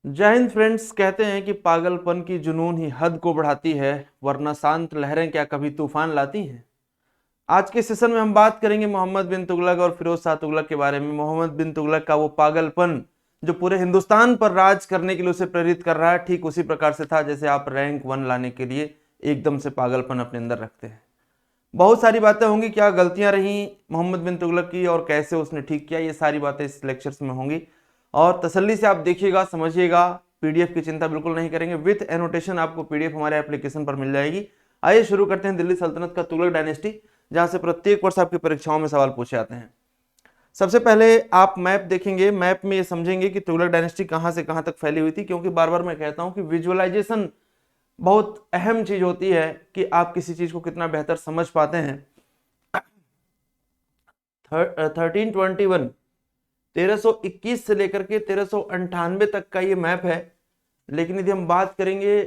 जय हिंद फ्रेंड्स। कहते हैं कि पागलपन की जुनून ही हद को बढ़ाती है, वरना शांत लहरें क्या कभी तूफान लाती हैं। आज के सेशन में हम बात करेंगे मोहम्मद बिन तुगलक और फिरोज शाह तुगलक के बारे में। मोहम्मद बिन तुगलक का वो पागलपन जो पूरे हिंदुस्तान पर राज करने के लिए उसे प्रेरित कर रहा है, ठीक उसी प्रकार से था जैसे आप रैंक 1 लाने के लिए एकदम से पागलपन अपने अंदर रखते हैं। बहुत सारी बातें होंगी, क्या गलतियां रही मोहम्मद बिन तुगलक की और कैसे उसने ठीक किया, ये सारी बातें इस लेक्चर्स में होंगी। और तसल्ली से आप देखिएगा, समझिएगा। पीडीएफ की चिंता बिल्कुल नहीं करेंगे, विथ एनोटेशन आपको पीडीएफ हमारे एप्लीकेशन पर मिल जाएगी। आइए शुरू करते हैं दिल्ली सल्तनत का तुगलक डायनेस्टी, जहां से प्रत्येक वर्ष आपकी परीक्षाओं में सवाल पूछे जाते हैं। सबसे पहले आप मैप देखेंगे, मैप में ये समझेंगे कि तुगलक डायनेस्टी कहां से कहां तक फैली हुई थी, क्योंकि बार बार मैं कहता हूं कि विजुअलाइजेशन बहुत अहम चीज होती है कि आप किसी चीज को कितना बेहतर समझ पाते हैं। 1321 1321 से लेकर के 1398 तक का ये मैप है। लेकिन यदि हम बात करेंगे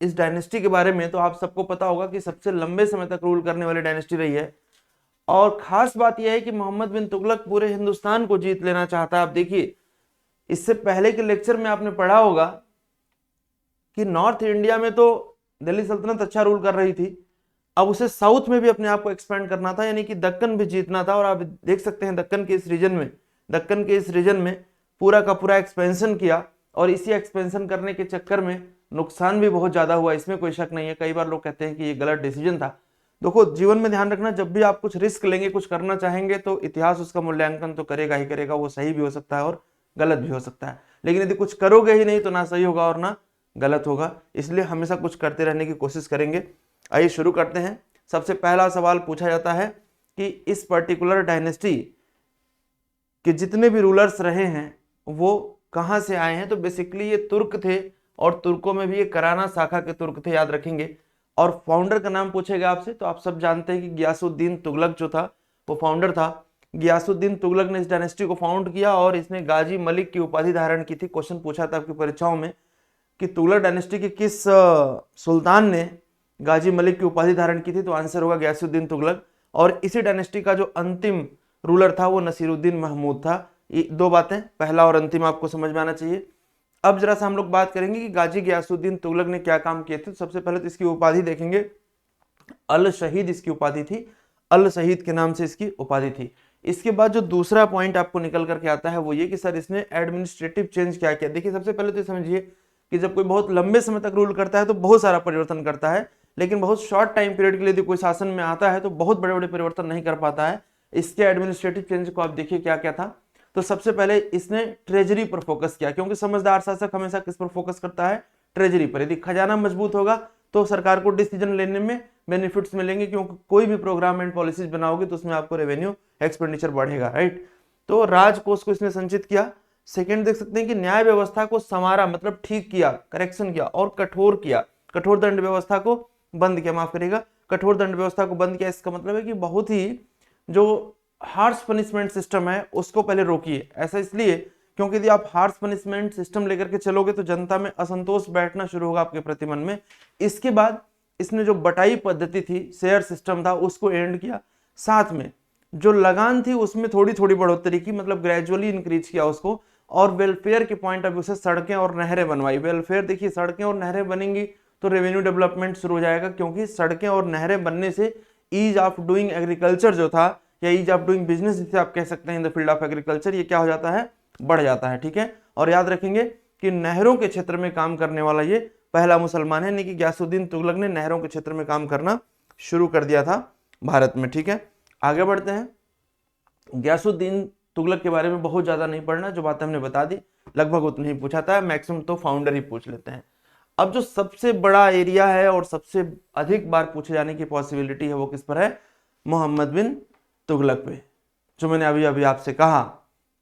इस डायनेस्टी के बारे में तो आप सबको पता होगा कि सबसे लंबे समय तक रूल करने वाली डायनेस्टी रही है। और खास बात यह है कि मोहम्मद बिन तुगलक पूरे हिंदुस्तान को जीत लेना चाहता है। आप देखिए, इससे पहले के लेक्चर में आपने पढ़ा होगा कि नॉर्थ इंडिया में तो दिल्ली सल्तनत अच्छा रूल कर रही थी, अब उसे साउथ में भी अपने आप को एक्सपेंड करना था, यानी कि दक्कन भी जीतना था। और आप देख सकते हैं दक्कन के इस रीजन में पूरा का पूरा एक्सपेंशन किया, और इसी एक्सपेंशन करने के चक्कर में नुकसान भी बहुत ज्यादा हुआ, इसमें कोई शक नहीं है। कई बार लोग कहते हैं कि ये गलत डिसीजन था। देखो, जीवन में ध्यान रखना, जब भी आप कुछ रिस्क लेंगे, कुछ करना चाहेंगे, तो इतिहास उसका मूल्यांकन तो करेगा ही करेगा। वो सही भी हो सकता है और गलत भी हो सकता है, लेकिन यदि कुछ करोगे ही नहीं तो ना सही होगा और ना गलत होगा। इसलिए हमेशा कुछ करते रहने की कोशिश करेंगे। आइए शुरू करते हैं। सबसे पहला सवाल पूछा जाता है कि इस पर्टिकुलर डायनेस्टी के जितने भी रूलर्स रहे हैं वो कहां से आए हैं। तो बेसिकली ये तुर्क थे, और तुर्कों में भी ये कराना शाखा के तुर्क थे, याद रखेंगे। और फाउंडर का नाम पूछेगा आपसे तो आप सब जानते हैं कि गियासुद्दीन तुगलक जो था वो फाउंडर था। गियासुद्दीन तुगलक ने इस डायनेस्टी को फाउंड किया और इसने गाजी मलिक की उपाधि धारण की थी। क्वेश्चन पूछा था आपकी परीक्षाओं में कि तुगलक डायनेस्टी के किस सुल्तान ने गाजी मलिक की उपाधि धारण की थी, तो आंसर होगा गयासुद्दीन तुगलक। और इसी डायनेस्टी का जो अंतिम रूलर था वो नसीरुद्दीन महमूद था। ये दो बातें, पहला और अंतिम, आपको समझ में आना चाहिए। अब जरा सा हम लोग बात करेंगे कि गाजी गयासुद्दीन तुगलक ने क्या काम किए थे। तो सबसे पहले तो इसकी उपाधि देखेंगे, अल शहीद इसकी उपाधि थी, अल शहीद के नाम से इसकी उपाधि थी। इसके बाद जो दूसरा पॉइंट आपको निकल करके आता है वो ये कि सर इसने एडमिनिस्ट्रेटिव चेंज क्या किया। देखिए, सबसे पहले तो समझिए कि जब कोई बहुत लंबे समय तक रूल करता है तो बहुत सारा परिवर्तन करता है, लेकिन बहुत शॉर्ट टाइम पीरियड के लिए यदि कोई शासन में आता है तो बहुत बड़े बड़े परिवर्तन नहीं कर पाता है। इसके एडमिनिस्ट्रेटिव चेंज को आप देखिए क्या क्या था। तो सबसे पहले इसने ट्रेजरी पर फोकस किया, क्योंकि समझदार शासक हमेशा किस पर फोकस करता है, ट्रेजरी पर। यदि खजाना मजबूत होगा तो सरकार को डिसीजन लेने में बेनिफिट्स मिलेंगे, क्योंकि कोई भी प्रोग्राम एंड पॉलिसीज बनाओगे तो उसमें आपको रेवेन्यू एक्सपेंडिचर बढ़ेगा, राइट। तो राजकोष को इसने संचित किया। सेकंड देख सकते हैं कि न्याय व्यवस्था को संवारा, मतलब ठीक किया, करेक्शन किया और कठोर किया। कठोर दंड व्यवस्था को बंद किया, माफ करिएगा, कठोर दंड व्यवस्था को बंद किया। इसका मतलब है कि बहुत ही जो हार्श पनिशमेंट सिस्टम है उसको पहले रोकिए। ऐसा इसलिए क्योंकि यदि आप हार्श पनिशमेंट सिस्टम लेकर के चलोगे तो जनता में असंतोष बैठना शुरू होगा आपके प्रति मन में। इसके बाद इसने जो बटाई पद्धति थी, शेयर सिस्टम था, उसको एंड किया। साथ में जो लगान थी उसमें थोड़ी थोड़ी बढ़ोतरी की, मतलब ग्रेजुअली इंक्रीज किया उसको। और वेलफेयर के पॉइंट ऑफ व्यू से सड़कें और नहरें बनवाई। वेलफेयर देखिए, सड़कें और नहरें बनेंगी तो रेवेन्यू डेवलपमेंट शुरू हो जाएगा, क्योंकि सड़कें और नहरें बनने से ईज ऑफ डूइंग एग्रीकल्चर जो था, या ईज ऑफ डूइंग बिजनेस जिसे आप कह सकते हैं in the field of agriculture, ये क्या हो जाता है, बढ़ जाता है, ठीक है। और याद रखेंगे कि नहरों के क्षेत्र में काम करने वाला ये पहला मुसलमान है, यानी कि गयासुद्दीन तुगलक ने नहरों के क्षेत्र में काम करना शुरू कर दिया था भारत में, ठीक है। आगे बढ़ते हैं। गयासुद्दीन तुगलक के बारे में बहुत ज्यादा नहीं पढ़ना, जो बातें हमने बता दी लगभग उतना ही पूछा था, मैक्सिमम तो फाउंडर ही पूछ लेते हैं। अब जो सबसे बड़ा एरिया है और सबसे अधिक बार पूछे जाने की पॉसिबिलिटी है वो किस पर है, मोहम्मद बिन तुगलक पे। जो मैंने अभी अभी आपसे कहा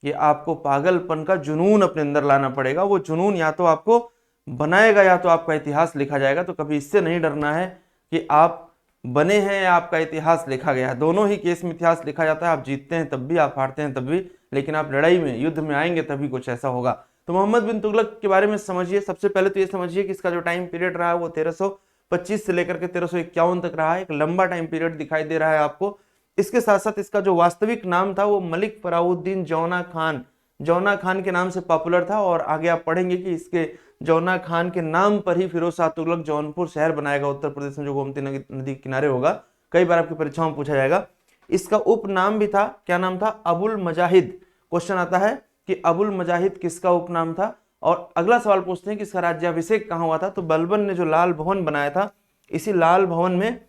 कि आपको पागलपन का जुनून अपने अंदर लाना पड़ेगा। वो जुनून या तो आपको बनाएगा या तो आपका इतिहास लिखा जाएगा। तो कभी इससे नहीं डरना है कि आप बने हैं या आपका इतिहास लिखा गया है। दोनों ही केस में इतिहास लिखा जाता है। आप जीतते हैं तब भी, आप हारते हैं तब भी, लेकिन आप लड़ाई में, युद्ध में आएंगे तभी कुछ ऐसा होगा। तो मोहम्मद बिन तुगलक के बारे में समझिए। सबसे पहले तो ये समझिए कि इसका जो टाइम पीरियड रहा है वो 1325 से लेकर के 1351 तक रहा है। एक लंबा टाइम पीरियड दिखाई दे रहा है आपको। इसके साथ साथ इसका जो वास्तविक नाम था वो मलिक फराउद्दीन जौना खान जौना खान के नाम से पॉपुलर था, और आगे आप पढ़ेंगे कि इसके जौना खान के नाम पर ही फिरोज शाह तुगलक जौनपुर शहर बनाएगा उत्तर प्रदेश में, जो गोमती नदी के किनारे होगा। कई बार आपकी परीक्षाओं में पूछा जाएगा। इसका उपनाम भी था, क्या नाम था? अबुल मजाहिद। क्वेश्चन आता है कि अबुल मजाहिद किसका उपनाम था। और अगला सवाल पूछते हैं कि इसका राज्याभिषेक कहाँ हुआ था। तो बलबन ने जो लाल भवन बनाया था, इसी लाल भवन में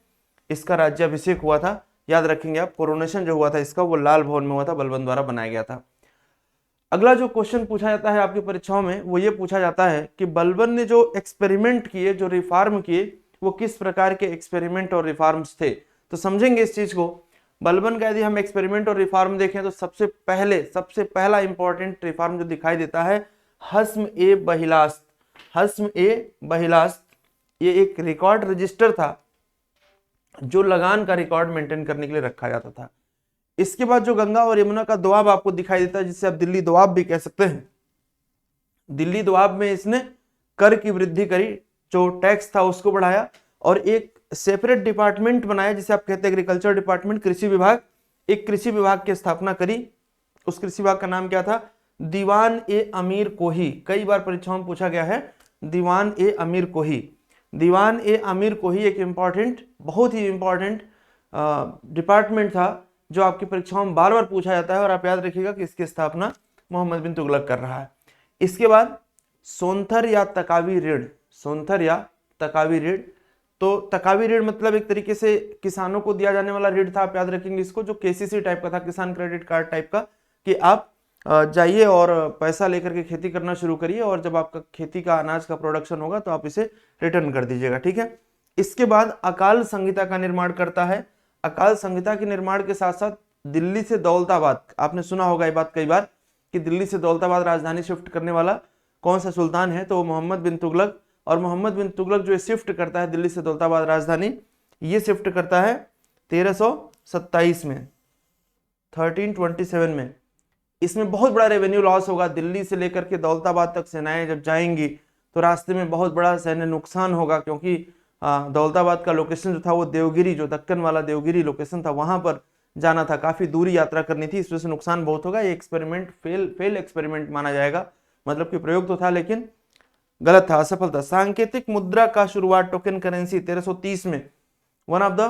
इसका राज्याभिषेक हुआ था। याद रखेंगे आप, कोरोनेशन जो हुआ था इसका वो लाल भवन में हुआ था, बलबन द्वारा बनाया गया था। अगला जो क्वेश्चन पूछा जाता है आपकी परीक्षाओं में वो ये पूछा जाता है कि बलबन ने जो एक्सपेरिमेंट किए, जो रिफॉर्म किए, वो किस प्रकार के एक्सपेरिमेंट और रिफॉर्म्स थे। तो समझेंगे इस चीज को। बलबन का यदि हम एक्सपेरिमेंट और रिफॉर्म देखें तो सबसे पहला इंपॉर्टेंट रिफॉर्म जो दिखाई देता है, हस्म ए बहिलास्त। हस्म ए बहिलास्त ये एक रिकॉर्ड रजिस्टर था जो लगान का रिकॉर्ड मेंटेन करने के लिए रखा जाता था। इसके बाद जो गंगा और यमुना का दोआब आपको दिखाई देता है, जिसे आप दिल्ली दोआब भी कह सकते हैं। दिल्ली दोआब में इसने कर की वृद्धि करी, जो टैक्स था उसको बढ़ाया, और एक सेपरेट डिपार्टमेंट बनाया जिसे आप कहते हैं एग्रीकल्चर डिपार्टमेंट, कृषि विभाग। एक कृषि विभाग की स्थापना करी। उस कृषि विभाग का नाम क्या था? दीवान ए अमीर कोही। कई बार परीक्षाओं में पूछा गया है दीवान ए अमीर कोही। दीवान ए अमीर कोही एक इंपॉर्टेंट, बहुत ही इंपॉर्टेंट डिपार्टमेंट था जो आपकी परीक्षाओं में बार बार पूछा जाता है, और आप याद रखिएगा कि इसकी स्थापना मोहम्मद बिन तुगलक कर रहा है। इसके बाद सोनथर या तकावी ऋण। सोनथर या तकावी ऋण, तो तकावी ऋण मतलब एक तरीके से किसानों को दिया जाने वाला ऋण था। आप याद रखेंगे इसको, जो केसीसी टाइप का था, किसान क्रेडिट कार्ड टाइप का, कि आप जाइए और पैसा लेकर के खेती करना शुरू करिए, और जब आपका खेती का अनाज का प्रोडक्शन होगा तो आप इसे रिटर्न कर दीजिएगा, ठीक है। इसके बाद अकाल संहिता का निर्माण करता है। अकाल संहिता के निर्माण के साथ साथ दिल्ली से दौलताबाद, आपने सुना होगा ये बात कई बार कि दिल्ली से दौलताबाद राजधानी शिफ्ट करने वाला कौन सा सुल्तान है, तो वो मोहम्मद बिन तुगलक। और मोहम्मद बिन तुगलक जो शिफ्ट करता है दिल्ली से दौलताबाद राजधानी, ये शिफ्ट करता है 1327 में, 1327 में। इसमें बहुत बड़ा रेवेन्यू लॉस होगा। दिल्ली से लेकर के दौलताबाद तक सेनाएं जब जाएंगी तो रास्ते में बहुत बड़ा सैन्य नुकसान होगा, क्योंकि दौलताबाद का लोकेशन जो था वो देवगिरी, जो दक्कन वाला देवगिरी लोकेशन था, वहां पर जाना था, काफी दूरी यात्रा करनी थी, इस वजह से नुकसान बहुत होगा। ये एक्सपेरिमेंट फेल एक्सपेरिमेंट माना जाएगा, मतलब कि प्रयोग तो था लेकिन गलत था, असफल था। सांकेतिक मुद्रा का शुरुआत टोकन करेंसी 1330 में, वन ऑफ द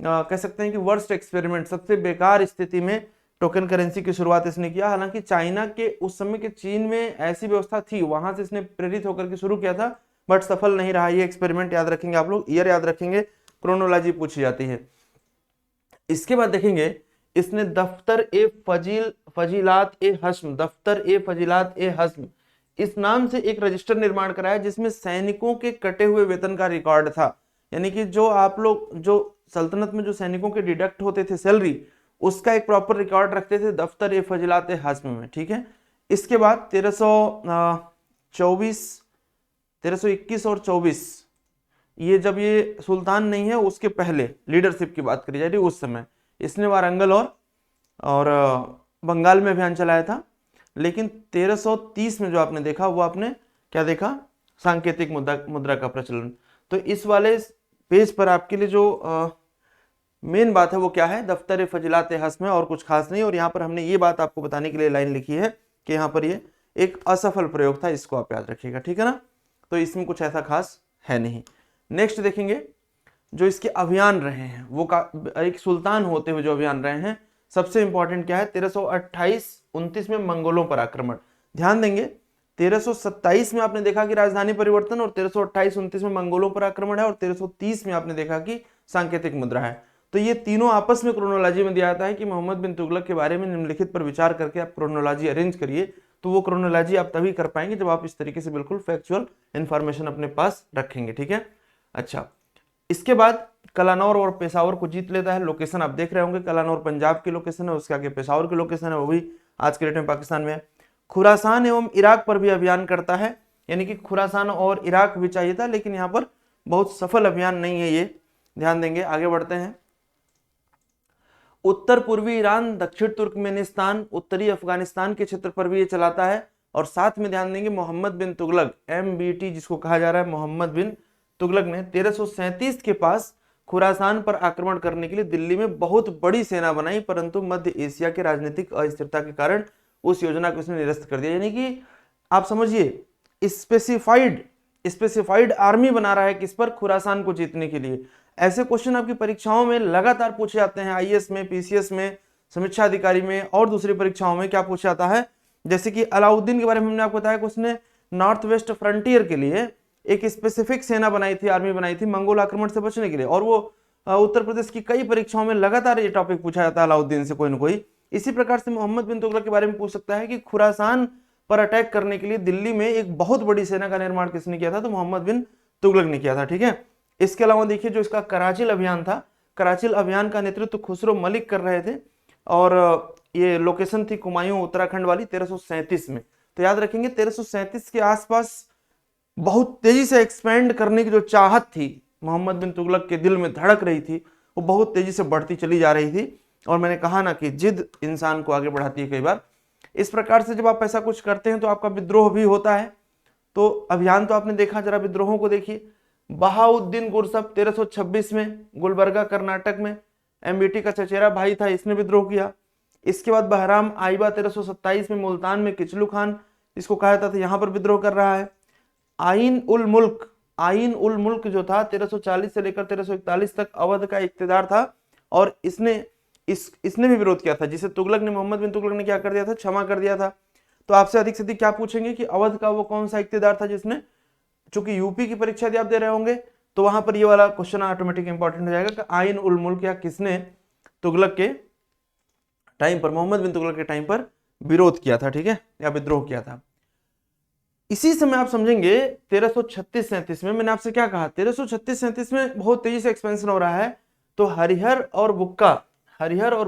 कह सकते हैं कि वर्स्ट एक्सपेरिमेंट, सबसे बेकार स्थिति में टोकन करेंसी की शुरुआत इसने किया। हालांकि चाइना के उस समय के चीन में ऐसी व्यवस्था थी, वहां से इसने प्रेरित होकर के शुरू किया था, बट सफल नहीं रहा ये एक्सपेरिमेंट। याद रखेंगे आप लोग, ईयर याद रखेंगे, क्रोनोलॉजी पूछी जाती है। इसके बाद देखेंगे इसने दफ्तर ए फजीलात ए हस्म, दफ्तर ए फजीलात ए हस्म, इस नाम से एक रजिस्टर निर्माण कराया जिसमें सैनिकों के कटे हुए वेतन का रिकॉर्ड था। यानी कि जो आप लोग, जो सल्तनत में जो सैनिकों के डिडक्ट होते थे सैलरी, उसका एक प्रॉपर रिकॉर्ड रखते थे दफ्तर ए फजीलात ए हस्म में, ठीक है। इसके बाद 1321 और 24, ये जब ये सुल्तान नहीं है उसके पहले लीडरशिप की बात करी जा रही, उस समय इसने वारंगल और बंगाल में अभियान चलाया था। लेकिन 1330 में जो आपने देखा वो आपने क्या देखा? सांकेतिक मुद्रा का प्रचलन। तो इस वाले पेज पर आपके लिए जो मेन बात है वो क्या है? दफ्तर फजिलात हस्म है और कुछ खास नहीं। और यहाँ पर हमने ये बात आपको बताने के लिए लाइन लिखी है कि यहाँ पर ये एक असफल प्रयोग था, इसको आप याद रखिएगा, ठीक है ना। तो इसमें कुछ ऐसा खास है नहीं। नेक्स्ट देखेंगे जो इसके अभियान रहे हैं, वो एक सुल्तान होते हुए जो अभियान रहे हैं, सबसे इंपॉर्टेंट क्या है? 1328-29 में मंगोलों पर आक्रमण। ध्यान देंगे 1327 में आपने देखा कि राजधानी परिवर्तन, और 1328-29 में मंगोलों पर आक्रमण है, और 1330 में आपने देखा कि सांकेतिक मुद्रा है। तो ये तीनों आपस में क्रोनोलॉजी में दिया जाता है कि मोहम्मद बिन तुगलक के बारे में निम्नलिखित पर विचार करके आप क्रोनोलॉजी अरेंज करिए। तो वो क्रोनोलॉजी आप तभी कर पाएंगे जब आप इस तरीके से बिल्कुल फैक्चुअल इंफॉर्मेशन अपने पास रखेंगे, ठीक है। अच्छा, इसके बाद कलानौर और पेशावर को जीत लेता है। लोकेशन आप देख रहे होंगे, कलानौर पंजाब की लोकेशन है, उसके आगे पेशावर की लोकेशन है, वो भी आज के डेट में पाकिस्तान में है। खुरासान एवं इराक पर भी अभियान करता है, यानी कि खुरासान और इराक भी चाहिए था, लेकिन यहाँ पर बहुत सफल अभियान नहीं है ये, ध्यान देंगे। आगे बढ़ते हैं। उत्तर पूर्वी ईरान, दक्षिण तुर्कमेनिस्तान, उत्तरी अफगानिस्तान के क्षेत्र पर भी ये चलाता है। और साथ में ध्यान देंगे मोहम्मद बिन तुगलक, MBT जिसको कहा जा रहा है, मोहम्मद बिन तुगलक ने 1337 के पास खुरासान पर आक्रमण करने के लिए दिल्ली में बहुत बड़ी सेना बनाई, परंतु मध्य एशिया के राजनीतिक अस्थिरता के कारण उस योजना को इसने निरस्त कर दिया। यानी कि आप समझिए स्पेसिफाइड आर्मी बना रहा है किस पर, खुरासान को जीतने के लिए। ऐसे क्वेश्चन आपकी परीक्षाओं में लगातार पूछे जाते हैं, आईएएस में, पीसीएस में, समीक्षा अधिकारी में और दूसरी परीक्षाओं में क्या पूछा जाता है। जैसे कि अलाउद्दीन के बारे में हमने आपको बताया कि उसने नॉर्थ वेस्ट फ्रंटियर के लिए एक स्पेसिफिक सेना बनाई थी, आर्मी बनाई थी मंगोल आक्रमण से बचने के लिए, और वो उत्तर प्रदेश की कई परीक्षाओं में लगातार ये टॉपिक पूछा जाता है अलाउद्दीन से कोई ना कोई। इसी प्रकार से मोहम्मद बिन तुगलक के बारे में पूछ सकता है कि खुरासान पर अटैक करने के लिए दिल्ली में एक बहुत बड़ी सेना का निर्माण किसने किया था, तो मोहम्मद बिन तुगलक ने किया था। ठीक है, इसके अलावा देखिए जो इसका कराचिल अभियान था, कराचिल अभियान का नेतृत्व खुसरो मलिक कर रहे थे, और ये लोकेशन थी कुमायूं उत्तराखंड वाली 1337 में। तो याद रखेंगे 1337 के आसपास बहुत तेजी से एक्सपेंड करने की जो चाहत थी मोहम्मद बिन तुगलक के दिल में धड़क रही थी, वो बहुत तेजी से बढ़ती चली जा रही थी। और मैंने कहा ना कि जिद इंसान को आगे बढ़ाती है कई बार। इस प्रकार से जब आप ऐसा कुछ करते हैं तो आपका विद्रोह भी होता है। तो अभियान तो आपने देखा, जरा विद्रोहों को देखिए। बहाउद्दीन गुरसब 1326 में गुलबर्गा कर्नाटक में, एमबीटी का चचेरा भाई था, इसने विद्रोह किया। इसके बाद बहराम आइबा 1327 में मुल्तान में किचलू खान, इसको कहा जाता था, यहां पर विद्रोह कर रहा है। आइन उल मुल्क जो था 1340 से लेकर 1341 तक अवध का इक्तेदार था, और इसने भी विरोध किया था, जिसे तुगलक ने, मोहम्मद बिन तुगलक ने क्या कर दिया था, क्षमा कर दिया था। तो आपसे अधिक से अधिक क्या पूछेंगे कि अवध का वो कौन सा इक्तेदार था जिसने, चूंकि यूपी की परीक्षा यदि आप दे रहे होंगे तो वहां पर ये वाला क्वेश्चन ऑटोमेटिक इंपॉर्टेंट हो जाएगा कि आइन उल मुल्क या किसने तुगलक के टाइम पर, मोहम्मद बिन तुगलक के टाइम पर विरोध किया था, ठीक है, या विद्रोह किया था। इसी समय आप समझेंगे 1336-37 में, मैंने आपसे क्या कहा, 1336-37 में बहुत तेजी से एक्सपेंशन हो रहा है। तो हरिहर और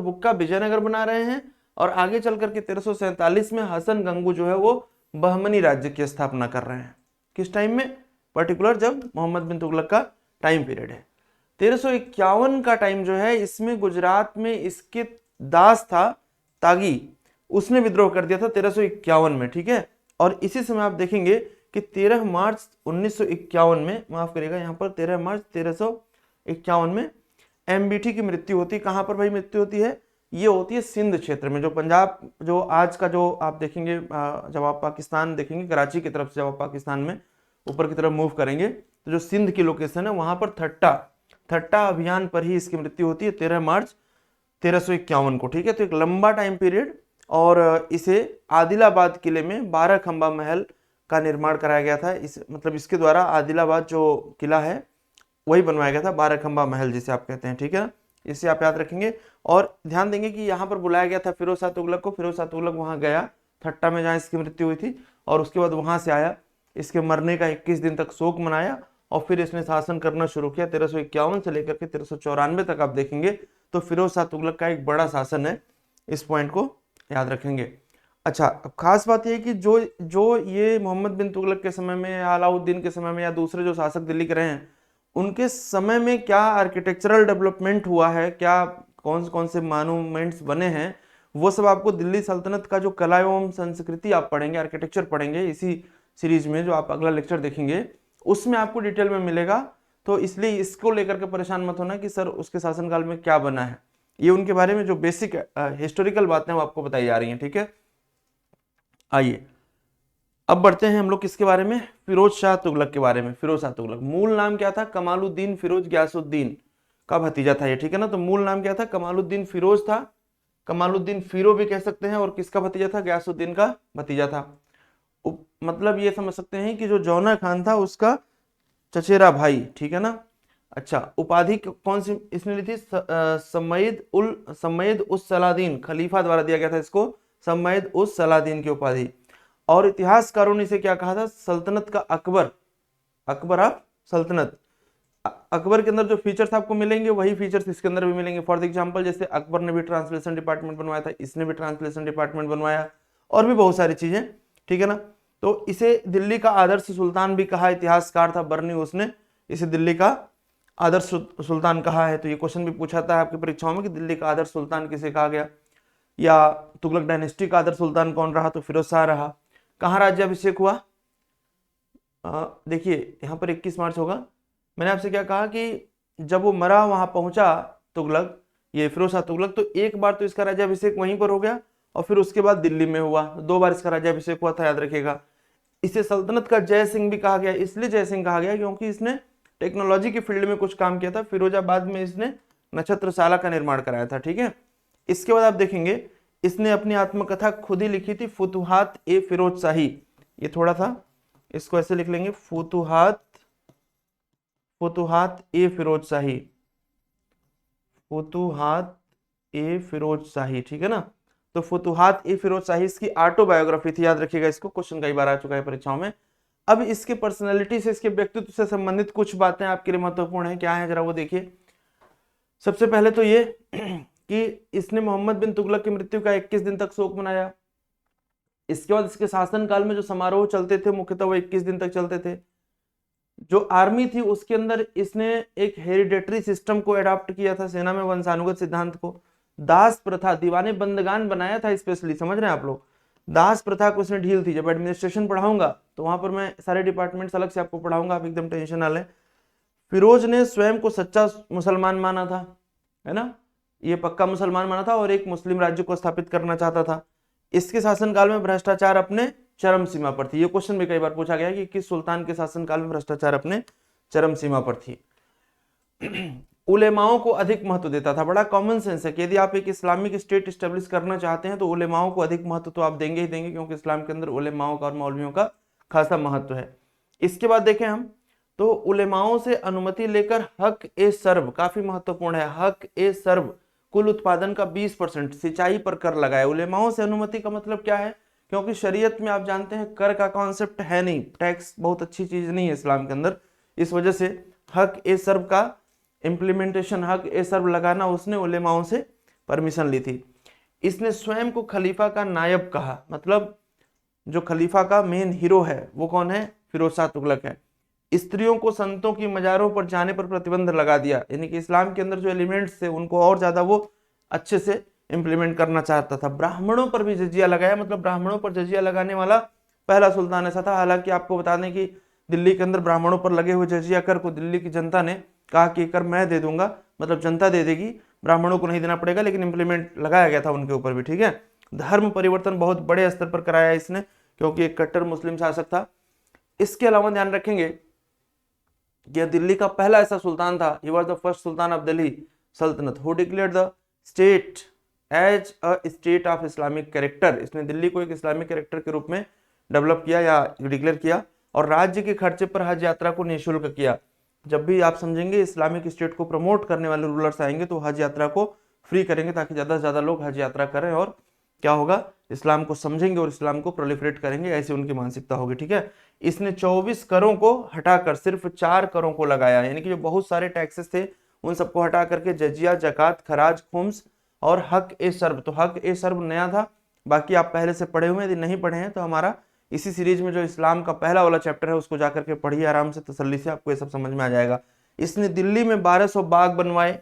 बुक्का विजयनगर बना रहे हैं, और आगे चल करके 1347 में हसन गंगू जो है वो बहमनी राज्य की स्थापना कर रहे हैं। किस टाइम में, पर्टिकुलर जब मोहम्मद बिन तुगलक का टाइम पीरियड है। 1351 का टाइम जो है, इसमें गुजरात में इसके दास था तागी, उसने विद्रोह कर दिया था 1351 में, ठीक है। और इसी समय आप देखेंगे कि 13 मार्च 1951 में, माफ करिएगा यहाँ पर 13 मार्च 1351 में एमबीटी की मृत्यु होती है। कहां पर भाई मृत्यु होती है, ये होती है सिंध क्षेत्र में, जो पंजाब, जो आज का जो आप देखेंगे, जब आप पाकिस्तान देखेंगे कराची की तरफ से, जब आप पाकिस्तान में ऊपर की तरफ मूव करेंगे तो जो सिंध की लोकेशन है वहां पर थट्टा अभियान पर ही इसकी मृत्यु होती है 13 मार्च 1351 को, ठीक है। तो एक लंबा टाइम पीरियड, और इसे आदिलाबाद किले में 12 खंबा महल का निर्माण कराया गया था। मतलब इसके द्वारा आदिलाबाद जो किला है वही बनवाया गया था, 12 खंबा महल जिसे आप कहते हैं, ठीक है ना। इसे आप याद रखेंगे, और ध्यान देंगे कि यहाँ पर बुलाया गया था फिरोज शाह तुगलक को। फिरोज शाह तुगलक वहां गया थट्टा में जहाँ इसकी मृत्यु हुई थी, और उसके बाद वहां से आया, इसके मरने का 21 दिन तक शोक मनाया, और फिर इसने शासन करना शुरू किया 1351 से लेकर के 1394 तक। आप देखेंगे तो फिरोज शाह तुगलक का एक बड़ा शासन है, इस पॉइंट को याद रखेंगे। अच्छा, अब खास बात यह है कि जो ये मोहम्मद बिन तुगलक के समय में, अलाउद्दीन के समय में, या दूसरे जो शासक दिल्ली के रहे हैं, उनके समय में क्या आर्किटेक्चरल डेवलपमेंट हुआ है, क्या कौन कौन से मॉन्यूमेंट्स बने हैं, वो सब आपको दिल्ली सल्तनत का जो कला एवं संस्कृति आप पढ़ेंगे, आर्किटेक्चर पढ़ेंगे इसी सीरीज में, जो आप अगला लेक्चर देखेंगे उसमें आपको डिटेल में मिलेगा। तो इसलिए इसको लेकर के परेशान मत होना कि सर उसके शासनकाल में क्या बना है, ये उनके बारे में जो बेसिक हिस्टोरिकल बातें वो आपको बताई जा रही हैं, ठीक है। आइए अब बढ़ते हैं हम लोग किसके बारे में, फिरोज शाह तुगलक के बारे में। फिरोज शाह तुगलक मूल नाम क्या था, कमालुद्दीन फिरोज गयासुद्दीन का भतीजा था ये, ठीक है ना। तो मूल नाम क्या था, कमालुद्दीन फिरोज था, कमालुद्दीन फिरो भी कह सकते हैं, और किसका भतीजा था, गयासुद्दीन का भतीजा था। मतलब ये समझ सकते हैं कि जो जौना खान था उसका चचेरा भाई, ठीक है ना। अच्छा, उपाधि कौन सी इसने ली थी, सम्मयद उस सलादीन, खलीफा द्वारा दिया गया था इसको सम्मयद उस सलादीन की उपाधि। और इतिहासकारों ने इसे क्या कहा था, सल्तनत का अकबर, अकबर ऑफ सल्तनत। अकबर के अंदर जो फीचर्स आपको मिलेंगे वही फीचर्स इसके अंदर भी मिलेंगे। फॉर एग्जांपल, जैसे अकबर ने भी ट्रांसलेशन डिपार्टमेंट बनवाया था, इसने भी ट्रांसलेशन डिपार्टमेंट बनवाया, और भी बहुत सारी चीजें, ठीक है ना। तो इसे दिल्ली का आदर्श सुल्तान भी कहा, इतिहासकार था बर्नी, उसने इसे दिल्ली का आदर्श सुल्तान कहा है। तो ये क्वेश्चन भी पूछा था आपकी परीक्षाओं में कि दिल्ली का आदर्श सुल्तान किसे कहा गया, या तुगलक डायनेस्टी का आदर्श सुल्तान कौन रहा, तो फिरोज शाह रहा। कहाँ राज्याभिषेक हुआ, देखिए यहाँ पर 21 मार्च होगा। मैंने आपसे क्या कहा कि जब वो मरा वहां पहुंचा तुगलक, ये फिरोज शाह तुगलक, तो एक बार तो इसका राज्याभिषेक वहीं पर हो गया, और फिर उसके बाद दिल्ली में हुआ, 2 बार इसका राज्याभिषेक हुआ था, याद रखिएगा। इसे सल्तनत का जय सिंह भी कहा गया, इसलिए जय सिंह कहा गया क्योंकि इसने टेक्नोलॉजी की फील्ड में कुछ काम किया था। फिरोजाबाद में इसने नक्षत्रशाला का निर्माण कराया था, ठीक है। इसके बाद आप देखेंगे इसने अपनी आत्मकथा खुद ही लिखी थी, फुतुहात ए फिरोज शाही। ये थोड़ा सा इसको ऐसे लिख लेंगे, फुतुहात ए फिरोज शाही, फुतुहात ए फिरोज शाही, ठीक है ना। तो फुतुहात ए फिरोज शाही इसकी ऑटोबायोग्राफी थी, याद रखिएगा, इसको क्वेश्चन कई बार आ चुका है परीक्षाओं में। अब इसके पर्सनैलिटी से, इसके व्यक्तित्व से संबंधित कुछ बातें आपके लिए महत्वपूर्ण है, क्या है जरा वो देखिए। सबसे पहले तो ये कि इसने मोहम्मद बिन तुगलक की मृत्यु का 21 दिन तक शोक मनाया। इसके बाद इसके शासन काल में जो समारोह चलते थे मुख्यतः वो 21 दिन तक चलते थे। जो आर्मी थी उसके अंदर इसने एक हेरिडेटरी सिस्टम को अडॉप्ट किया था, सेना में वंशानुगत सिद्धांत को। दास प्रथा, दीवाने बंदगान बनाया था स्पेशली, समझ रहे हैं आप लोग। दास प्रथा को इसने ढील थी। जब एडमिनिस्ट्रेशन पढ़ाऊंगा तो वहां पर मैं सारे डिपार्टमेंट्स अलग से आपको पढ़ाऊंगा, आप एकदम टेंशन ना लें। फिरोज ने स्वयं को सच्चा मुसलमान माना था, है ना, ये पक्का मुसलमान माना था और एक मुस्लिम राज्य को स्थापित करना चाहता था। इसके शासनकाल में भ्रष्टाचार अपने चरम सीमा पर थी। ये क्वेश्चन भी कई बार पूछा गया कि किस सुल्तान के शासनकाल में भ्रष्टाचार अपने चरम सीमा पर थी। उलेमाओं को अधिक महत्व देता था। बड़ा कॉमन सेंस है कि यदि आप एक इस्लामिक स्टेट स्टेब्लिश करना चाहते हैं तो उलेमाओं को अधिक महत्व तो आप देंगे ही देंगे, क्योंकि इस्लाम के अंदर उलेमाओं का और मौलवियों का खासा महत्व है। इसके बाद देखें हम तो उलेमाओं से अनुमति लेकर हक ए सर्व, काफी महत्वपूर्ण है, हक ए सर्व, कुल उत्पादन का 20% सिंचाई पर कर लगाया। उलेमाओं से अनुमति का मतलब क्या है, क्योंकि शरीयत में आप जानते हैं कर का कॉन्सेप्ट है नहीं, टैक्स बहुत अच्छी चीज नहीं है इस्लाम के अंदर। इस वजह से हक ए सर्व का इम्प्लीमेंटेशन, हक ए सर्व लगाना, उसने उलेमाओं से परमिशन ली थी। इसने स्वयं को खलीफा का नायब कहा, मतलब जो खलीफा का मेन हीरो है वो कौन है, फिरोज शाह तुगलक है। स्त्रियों को संतों की मजारों पर जाने पर प्रतिबंध लगा दिया, यानी कि इस्लाम के अंदर जो एलिमेंट्स थे उनको और ज्यादा वो अच्छे से इंप्लीमेंट करना चाहता था। ब्राह्मणों पर भी जजिया लगाया, मतलब ब्राह्मणों पर जजिया लगाने वाला पहला सुल्तान ऐसा था। हालांकि आपको बता दें कि दिल्ली के अंदर ब्राह्मणों पर लगे हुए जजिया कर को दिल्ली की जनता ने कहा कि कर मैं दे दूंगा, मतलब जनता दे देगी, ब्राह्मणों को नहीं देना पड़ेगा, लेकिन इंप्लीमेंट लगाया गया था उनके ऊपर भी, ठीक है। धर्म परिवर्तन बहुत बड़े स्तर पर कराया इसने, क्योंकि एक कट्टर मुस्लिम शासक था। इसके अलावा ध्यान रखेंगे यह दिल्ली का पहला ऐसा सुल्तान था, he was the first sultan of Delhi sultanate who declared the state as a state of Islamic character. इसने दिल्ली को एक इस्लामिक कैरेक्टर के रूप में डेवलप किया या डिक्लेयर किया, और राज्य के खर्चे पर हज यात्रा को निःशुल्क किया। जब भी आप समझेंगे इस्लामिक स्टेट को प्रमोट करने वाले रूलर्स आएंगे तो हज यात्रा को फ्री करेंगे, ताकि ज्यादा से ज्यादा लोग हज यात्रा करें और क्या होगा, इस्लाम को समझेंगे और इस्लाम को प्रोलिफरेट करेंगे, ऐसी उनकी मानसिकता होगी, ठीक है। इसने 24 करों को हटाकर सिर्फ 4 करों को लगाया, यानी कि जो बहुत सारे टैक्सेस थे उन सबको हटा करके जजिया, जकात, खराज, खुम्स और हक ए सर्व। तो हक ए सर्व नया था, बाकी आप पहले से पढ़े हुए, यदि नहीं पढ़े हैं तो हमारा इसी सीरीज में जो इस्लाम का पहला वाला चैप्टर है उसको जाकर के पढ़िए आराम से, तसल्ली से, आपको ये सब समझ में आ जाएगा। इसने दिल्ली में 1200 बाग बनवाए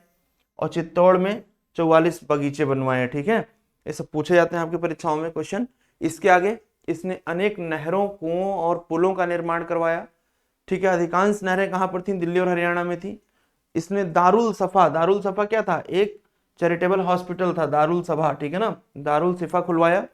और चित्तौड़ में 44 बगीचे बनवाए, ठीक है। ये सब पूछे जाते हैं आपकी परीक्षाओं में क्वेश्चन। इसके आगे इसने अनेक नहरों, कुओं और पुलों का निर्माण करवाया, ठीक है। अधिकांश नहरें कहाँ पर थी, दिल्ली और हरियाणा में थी। इसने दारुल सफा क्या था, एक चैरिटेबल हॉस्पिटल था, दारुल सभा, ठीक है ना, दारुल सिफा खुलवाया।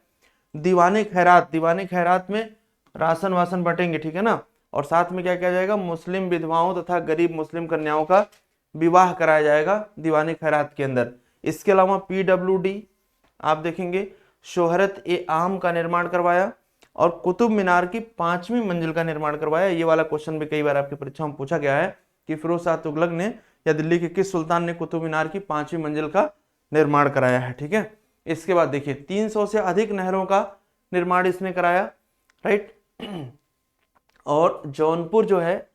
दीवाने खैरात में राशन वासन बटेंगे, ठीक है ना, और साथ में क्या किया जाएगा, मुस्लिम विधवाओं तथा गरीब मुस्लिम कन्याओं का विवाह कराया जाएगा दीवाने खैरात के अंदर। इसके अलावा PWD आप देखेंगे शोहरत ए आम का निर्माण करवाया और कुतुब मीनार की 5वीं मंजिल का निर्माण करवाया। ये वाला क्वेश्चन भी कई बार आपकी परीक्षा में पूछा गया है कि फिरोज शाह तुगलक ने या दिल्ली के किस सुल्तान ने कुतुब मीनार की 5वीं मंजिल का निर्माण कराया है, ठीक है। इसके बाद देखिए 300 से अधिक नहरों का निर्माण इसने कराया, राइट। और जौनपुर जो है,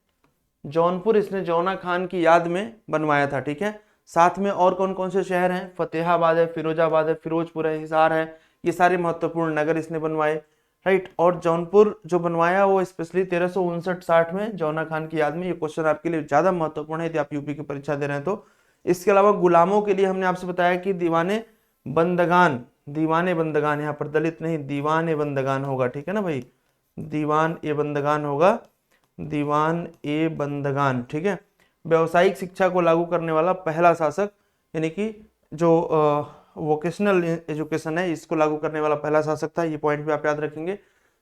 जौनपुर इसने जौना खान की याद में बनवाया था, ठीक है। साथ में और कौन कौन से शहर हैं, फतेहाबाद है, फिरोजाबाद है, फिरोजपुर है, हिसार है, ये सारे महत्वपूर्ण नगर इसने बनवाए, राइट। और जौनपुर जो बनवाया वो स्पेशली 1359-60 में जौना खान की याद में। ये क्वेश्चन आपके लिए ज्यादा महत्वपूर्ण है यदि आप यूपी की परीक्षा दे रहे हैं तो। इसके अलावा गुलामों के लिए हमने आपसे बताया कि दीवाने बंदगान, यहाँ पर दलित नहीं, दीवान ए बंदगान होगा, ठीक है ना भाई, दीवान ए बंदगान होगा, दीवान ए बंदगान, ठीक है। व्यावसायिक शिक्षा को लागू करने वाला पहला शासक, यानी कि जो वोकेशनल एजुकेशन है, इसको लागू करने वाला पहला शासक था, ये पॉइंट भी आप याद रखेंगे।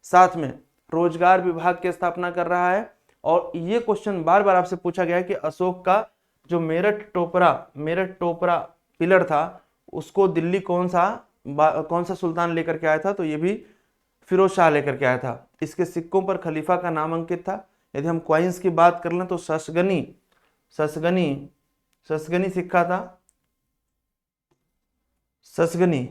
साथ में रोजगार विभाग की स्थापना कर रहा है। और ये क्वेश्चन बार बार आपसे पूछा गया है कि अशोक का जो मेरठ टोपरा पिलर था उसको दिल्ली कौन सा सुल्तान लेकर के आया था, तो ये भी फिरोज शाह लेकर के आया था। इसके सिक्कों पर खलीफा का नाम अंकित था। यदि हम कॉइन्स की बात कर लें तो ससगनी सिक्का था, ससगनी,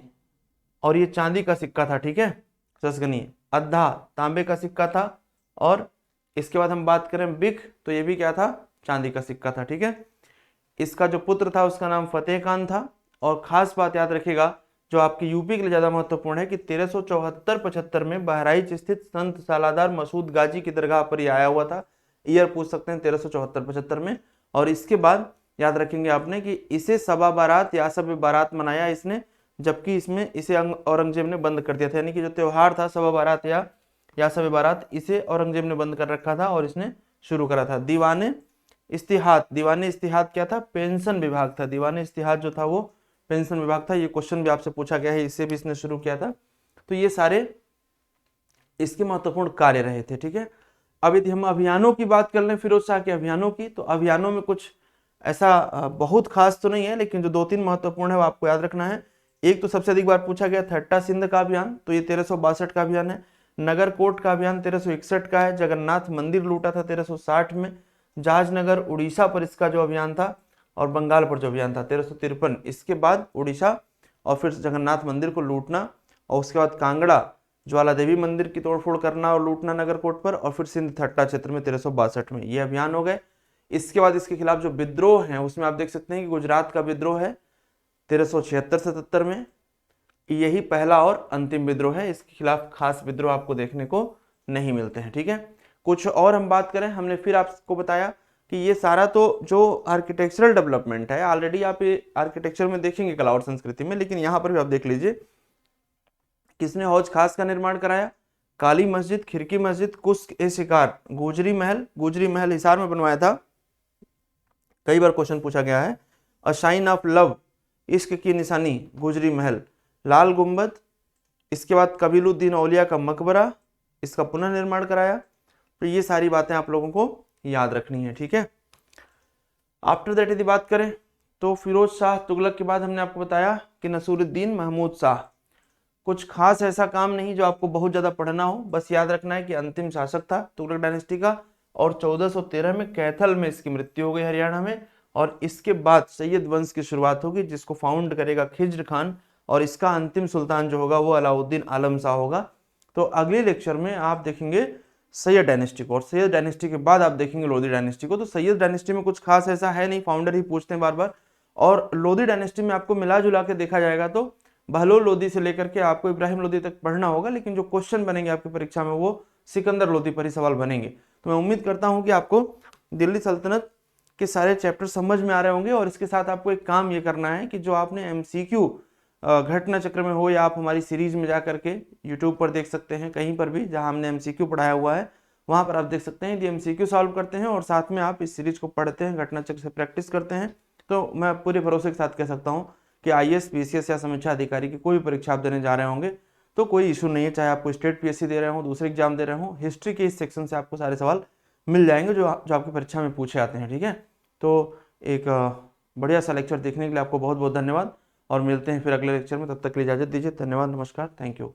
और ये चांदी का सिक्का था, ठीक है, ससगनी। अद्धा तांबे का सिक्का था। और इसके बाद हम बात करें बिक, तो ये भी क्या था, चांदी का सिक्का था, ठीक है। इसका जो पुत्र था उसका नाम फतेह खान था। और खास बात याद रखिएगा जो आपकी यूपी के लिए ज्यादा महत्वपूर्ण है कि 1374-75 में बहराइच स्थित संत सालादार मसूद गाजी की दरगाह पर ही आया हुआ था। ईयर पूछ सकते हैं 1374-75 में। और इसके बाद याद रखेंगे आपने कि इसे सबा बारात या सब बारात मनाया इसने, जबकि इसे औरंगजेब ने बंद कर दिया था। यानी कि जो त्योहार था सबा बारात या सब बारात, इसे औरंगजेब ने बंद कर रखा था और इसने शुरू करा था। दीवाने इस्तिहाद क्या था, पेंशन विभाग था। दीवाने इस्तिहाद जो था वो पेंशन विभाग था। ये क्वेश्चन भी आपसे पूछा गया है, इससे भी इसने शुरू किया था। तो ये सारे इसके महत्वपूर्ण कार्य रहे थे, ठीक है। अब यदि हम अभियानों की बात कर लें, फिरोज शाह के अभियानों की, तो अभियानों में कुछ ऐसा बहुत खास तो नहीं है, लेकिन जो 2-3 महत्वपूर्ण है वो आपको याद रखना है। एक तो सबसे अधिक बार पूछा गया थट्टा सिंध का अभियान, तो ये 1362 का अभियान है। नगरकोट का अभियान 1361 का है। जगन्नाथ मंदिर लूटा था 1360 में। जहाजनगर उड़ीसा पर इसका जो अभियान था, और बंगाल पर जो अभियान था 1353। इसके बाद उड़ीसा और फिर जगन्नाथ मंदिर को लूटना, और उसके बाद कांगड़ा ज्वाला देवी मंदिर की तोड़फोड़ करना और लूटना नगरकोट पर, और फिर सिंध थट्टा क्षेत्र में 1362 में ये अभियान हो गए। इसके बाद इसके खिलाफ जो विद्रोह है उसमें आप देख सकते हैं कि गुजरात का विद्रोह है 1376-77 में, यही पहला और अंतिम विद्रोह है। इसके खिलाफ खास विद्रोह आपको देखने को नहीं मिलते हैं, ठीक है। कुछ और हम बात करें, हमने फिर आपको बताया कि ये सारा तो जो आर्किटेक्चरल डेवलपमेंट है, ऑलरेडी आप ये आर्किटेक्चर में देखेंगे कला और संस्कृति में, लेकिन यहाँ पर भी आप देख लीजिए किसने हौज खास का निर्माण कराया। काली मस्जिद, खिड़की मस्जिद, कुस्क ए शिकार, गुजरी महल हिसार में बनवाया था, कई बार क्वेश्चन पूछा गया है। अ साइन ऑफ लव, इश्क की निशानी, गुजरी महल। लाल गुंबद, इसके बाद कबीलुद्दीन औलिया का मकबरा, इसका पुनर्निर्माण कराया। तो ये सारी बातें आप लोगों को याद रखनी है, ठीक है। आफ्टर दैट यदि बात करें तो फिरोज शाह तुगलक के बाद हमने आपको बताया कि नसीरुद्दीन महमूद शाह। कुछ खास ऐसा काम नहीं जो आपको बहुत ज्यादा पढ़ना हो, बस याद रखना है कि अंतिम शासक था तुगलक डायनेस्टी का, और 1413 में कैथल में इसकी मृत्यु हो गई हरियाणा में। और इसके बाद सैयद वंश की शुरुआत होगी जिसको फाउंड करेगा खिज्र खान, और इसका अंतिम सुल्तान जो होगा वो अलाउद्दीन आलम शाह होगा। तो अगले लेक्चर में आप देखेंगे सैयद डायनेस्टी को, और सैयद डायनेस्टी के बाद आप देखेंगे लोधी डायनेस्टी को। तो सैयद डायनेस्टी में कुछ खास ऐसा है नहीं, फाउंडर ही पूछते हैं बार बार। और लोधी डायनेस्टी में आपको मिला जुला के देखा जाएगा तो बहलोल लोधी से लेकर के आपको इब्राहिम लोधी तक पढ़ना होगा, लेकिन जो क्वेश्चन बनेंगे आपकी परीक्षा में वो सिकंदर लोधी पर ही सवाल बनेंगे। तो मैं उम्मीद करता हूं कि आपको दिल्ली सल्तनत के सारे चैप्टर समझ में आ रहे होंगे। और इसके साथ आपको एक काम ये करना है कि जो आपने MCQ घटना चक्र में हो, या आप हमारी सीरीज में जा करके यूट्यूब पर देख सकते हैं, कहीं पर भी जहां हमने MCQ पढ़ाया हुआ है वहां पर आप देख सकते हैं। यदि MCQ सॉल्व करते हैं और साथ में आप इस सीरीज को पढ़ते हैं, घटना चक्र से प्रैक्टिस करते हैं, तो मैं पूरे भरोसे के साथ कह सकता हूं कि IAS, PCS या समीक्षा अधिकारी की कोई भी परीक्षा आप देने जा रहे होंगे तो कोई इशू नहीं है। चाहे आपको स्टेट PSC दे रहे हो, दूसरे एग्जाम दे रहे हो, हिस्ट्री के इस सेक्शन से आपको सारे सवाल मिल जाएंगे जो आपकी परीक्षा में पूछे आते हैं, ठीक है। तो एक बढ़िया सा लेक्चर देखने के लिए आपको बहुत बहुत धन्यवाद, और मिलते हैं फिर अगले लेक्चर में। तब तक के लिए इजाजत दीजिए। धन्यवाद, नमस्कार, थैंक यू।